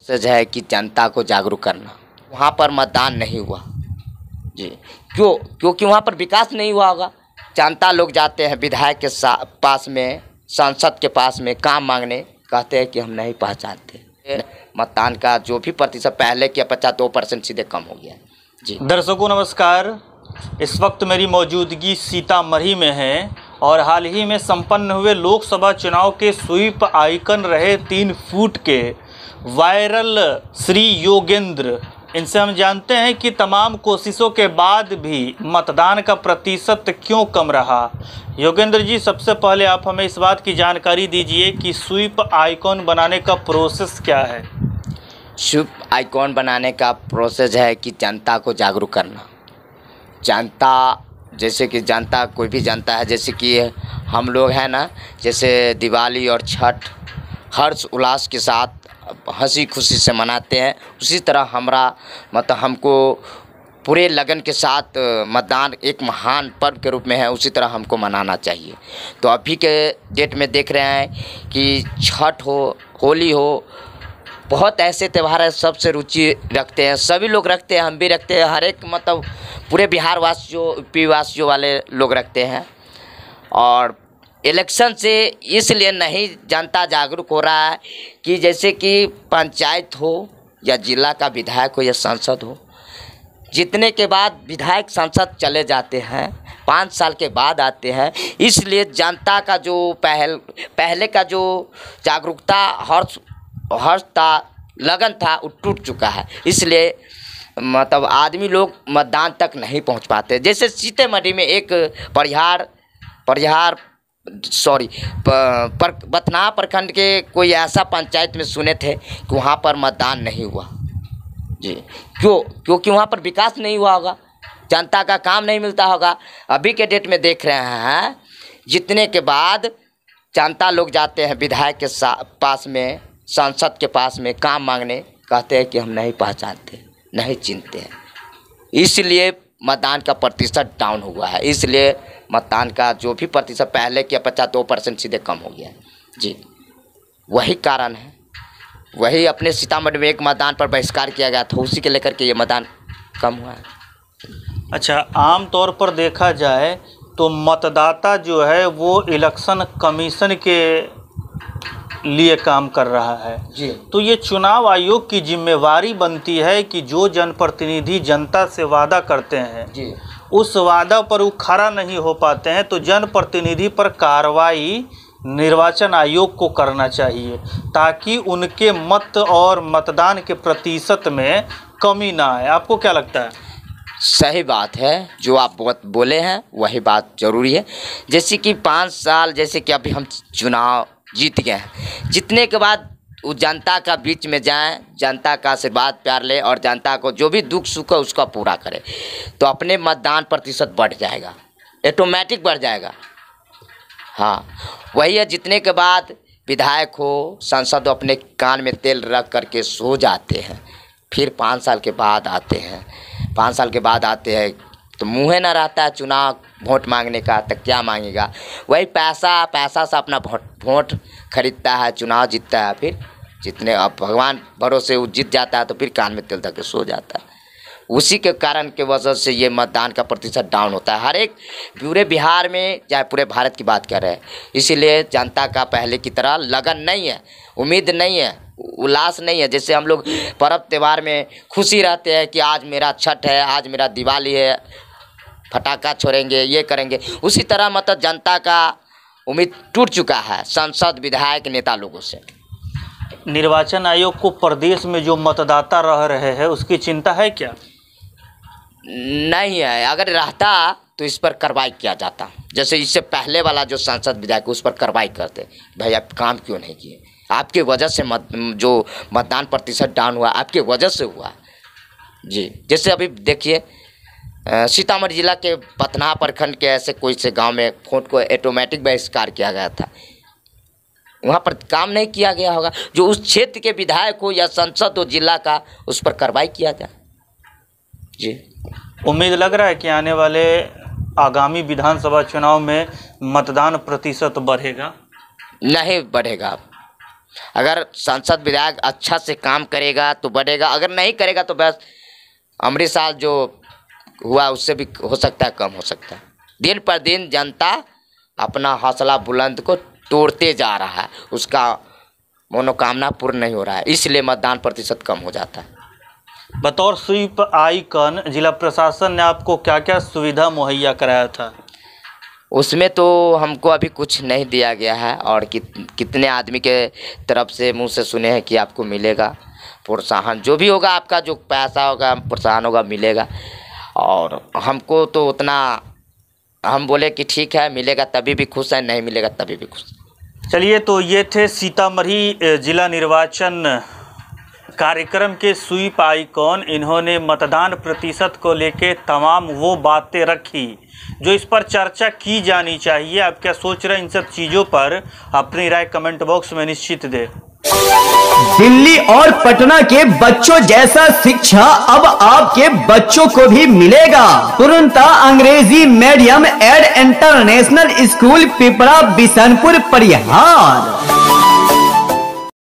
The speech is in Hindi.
सच है कि जनता को जागरूक करना। वहाँ पर मतदान नहीं हुआ जी, क्योंकि वहाँ पर विकास नहीं हुआ होगा। जनता लोग जाते हैं विधायक के पास में, सांसद के पास में काम मांगने, कहते हैं कि हम नहीं पहचानते। मतदान का जो भी प्रतिशत पहले की अपेक्षा 2% सीधे कम हो गया जी। दर्शकों नमस्कार, इस वक्त मेरी मौजूदगी सीतामढ़ी में है और हाल ही में संपन्न हुए लोकसभा चुनाव के स्वीप आइकन रहे 3 फुट के वायरल श्री योगेंद्र, इनसे हम जानते हैं कि तमाम कोशिशों के बाद भी मतदान का प्रतिशत क्यों कम रहा। योगेंद्र जी, सबसे पहले आप हमें इस बात की जानकारी दीजिए कि स्वीप आइकॉन बनाने का प्रोसेस क्या है। स्वीप आइकॉन बनाने का प्रोसेस है कि जनता को जागरूक करना। जनता, जैसे कि जनता, कोई भी जनता है, जैसे कि हम लोग हैं ना, जैसे दिवाली और छठ हर्ष उल्लास के साथ हंसी खुशी से मनाते हैं, उसी तरह हमको पूरे लगन के साथ मतदान एक महान पर्व के रूप में है, उसी तरह हमको मनाना चाहिए। तो अभी के डेट में देख रहे हैं कि छठ हो, होली हो, बहुत ऐसे त्यौहार है, सबसे रुचि रखते हैं, सभी लोग रखते हैं, हम भी रखते हैं, हर एक पूरे बिहार वासियों, यूपी वासियों वाले लोग रखते हैं। और इलेक्शन से इसलिए नहीं जनता जागरूक हो रहा है कि जैसे कि पंचायत हो या जिला का विधायक हो या सांसद हो, जीतने के बाद विधायक सांसद चले जाते हैं, 5 साल के बाद आते हैं, इसलिए जनता का जो पहले का जो जागरूकता, हर्ष था, लगन था, वो टूट चुका है। इसलिए आदमी लोग मतदान तक नहीं पहुंच पाते। जैसे सीतामढ़ी में एक बथनाहा प्रखंड के कोई ऐसा पंचायत में सुने थे कि वहाँ पर मतदान नहीं हुआ जी, क्योंकि वहाँ पर विकास नहीं हुआ होगा, जनता का काम नहीं मिलता होगा। अभी के डेट में देख रहे हैं, जीतने के बाद जनता लोग जाते हैं विधायक के पास में, सांसद के पास में काम मांगने, कहते हैं कि हम नहीं पहचानते, नहीं चिनते हैं, इसलिए मतदान का प्रतिशत डाउन हुआ है। इसलिए मतदान का जो भी प्रतिशत पहले की अपेक्षा 2% सीधे कम हो गया जी, वही कारण है। वही अपने सीतामढ़ी में एक मतदान पर बहिष्कार किया गया था, उसी के लेकर के ये मतदान कम हुआ है। अच्छा, आम तौर पर देखा जाए तो मतदाता जो है वो इलेक्शन कमीशन के लिए काम कर रहा है जी। तो ये चुनाव आयोग की जिम्मेवारी बनती है कि जो जनप्रतिनिधि जनता से वादा करते हैं जी, उस वादा पर वो खरा नहीं हो पाते हैं, तो जनप्रतिनिधि पर कार्रवाई निर्वाचन आयोग को करना चाहिए ताकि उनके मत और मतदान के प्रतिशत में कमी ना आए। आपको क्या लगता है? सही बात है, जो आप बोले हैं वही बात जरूरी है। जैसे कि 5 साल, जैसे कि अभी हम चुनाव जीत गए हैं, जीतने के बाद वो जनता का बीच में जाएं, जनता का आशीर्वाद प्यार ले और जनता को जो भी दुख सुख है उसका पूरा करें, तो अपने मतदान प्रतिशत बढ़ जाएगा, ऑटोमेटिक बढ़ जाएगा। हाँ, वही है, जीतने के बाद विधायक हो, सांसद अपने कान में तेल रख करके सो जाते हैं, फिर 5 साल के बाद आते हैं। 5 साल के बाद आते हैं तो मुँह ना रहता है चुनाव वोट मांगने का, तो क्या मांगेगा? वही पैसा से अपना वोट खरीदता है, चुनाव जीतता है, फिर जितने अब भगवान भरोसे वो जीत जाता है तो फिर कान में तेल धर के सो जाता है। उसी के कारण के वजह से ये मतदान का प्रतिशत डाउन होता है हर एक पूरे बिहार में, चाहे पूरे भारत की बात कर रहे हैं। इसीलिए जनता का पहले की तरह लगन नहीं है, उम्मीद नहीं है, उल्लास नहीं है। जैसे हम लोग पर्व त्यौहार में खुशी रहते हैं कि आज मेरा छठ है, आज मेरा दिवाली है, फटाखा छोड़ेंगे, ये करेंगे, उसी तरह जनता का उम्मीद टूट चुका है सांसद, विधायक, नेता लोगों से। निर्वाचन आयोग को प्रदेश में जो मतदाता रह रहे हैं उसकी चिंता है क्या? नहीं है, अगर रहता तो इस पर कार्रवाई किया जाता। जैसे इससे पहले वाला जो सांसद विधायक उस पर कार्रवाई करते, भाई आप काम क्यों नहीं किए, आपके वजह से जो मतदान प्रतिशत डाउन हुआ आपके वजह से हुआ जी। जैसे अभी देखिए सीतामढ़ी जिला के बथनाहा प्रखंड के ऐसे कोई से गांव में वोट को ऑटोमेटिक बहिष्कार किया गया था, वहाँ पर काम नहीं किया गया होगा। जो उस क्षेत्र के विधायक हो या सांसद हो जिला का, उस पर कार्रवाई किया जाए जी। उम्मीद लग रहा है कि आने वाले आगामी विधानसभा चुनाव में मतदान प्रतिशत बढ़ेगा? नहीं बढ़ेगा। अगर सांसद विधायक अच्छा से काम करेगा तो बढ़ेगा, अगर नहीं करेगा तो बस अमृत साल जो हुआ उससे भी हो सकता है कम हो सकता है। दिन पर दिन जनता अपना हौसला बुलंद को तोड़ते जा रहा है, उसका मनोकामना पूर्ण नहीं हो रहा है, इसलिए मतदान प्रतिशत कम हो जाता है। बतौर स्वीप आइकन जिला प्रशासन ने आपको क्या क्या सुविधा मुहैया कराया था? उसमें तो हमको अभी कुछ नहीं दिया गया है, और कितने आदमी के तरफ से मुंह से सुने हैं कि आपको मिलेगा प्रोत्साहन, जो भी होगा आपका जो पैसा होगा प्रोत्साहन होगा मिलेगा। और हमको तो उतना, हम बोले कि ठीक है मिलेगा तभी भी खुश है, नहीं मिलेगा तभी भी खुश। चलिए, तो ये थे सीतामढ़ी जिला निर्वाचन कार्यक्रम के स्वीप आइकॉन। इन्होंने मतदान प्रतिशत को लेके तमाम वो बातें रखी जो इस पर चर्चा की जानी चाहिए। आप क्या सोच रहे हैं इन सब चीज़ों पर? अपनी राय कमेंट बॉक्स में निश्चित दें। दिल्ली और पटना के बच्चों जैसा शिक्षा अब आपके बच्चों को भी मिलेगा। तुरंत अंग्रेजी मीडियम एड इंटरनेशनल स्कूल पिपरा बिशनपुर परिहार।